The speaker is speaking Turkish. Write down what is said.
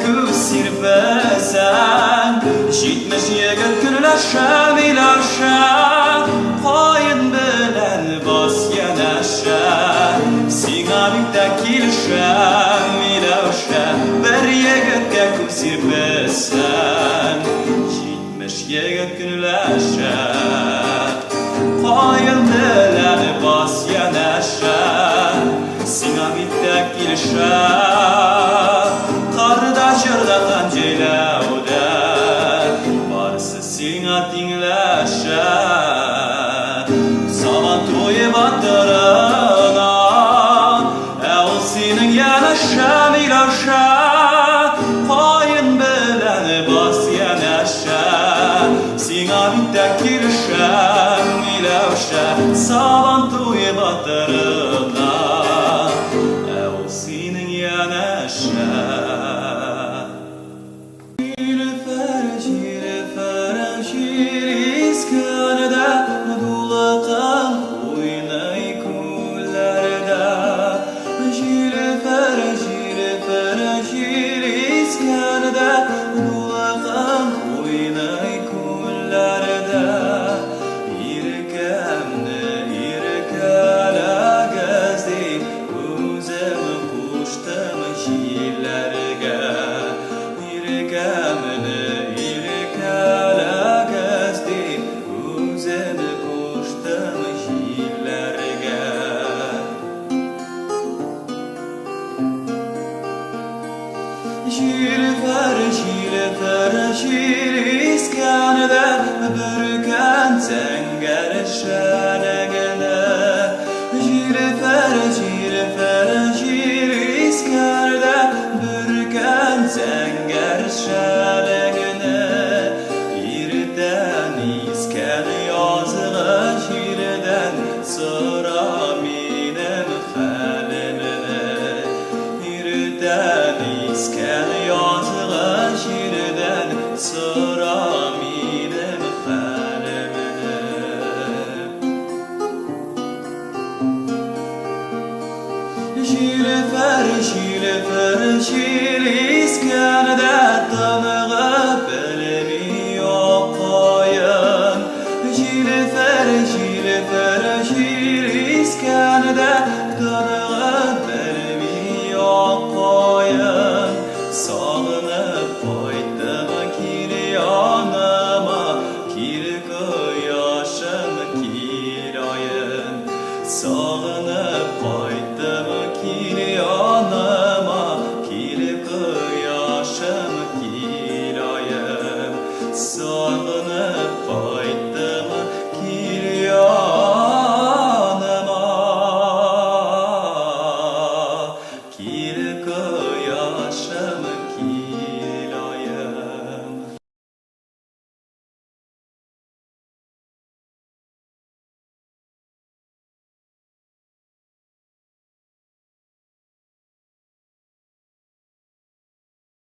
ku sirbesan Jitmes yigit kunlasha milasha Qoyun bilan bos yanasha Singa bitta kilsha milasha Bir yigitga ku sirbesan Jitmes yigit kunlasha Qoyun bilan bos yanasha Singa bitta kilsha Qardaşırda qanjaylavda Barisi singa tinglasha Zaman to'yib attirina O sening yanasha milasha Qoyun bilan bos yanasha Singa bitta kilsha milasha Zaman to'yib attirina O sening yanasha İskanada bürkan sengar şanagana Jilfer iskanada bürkan sengar şanagana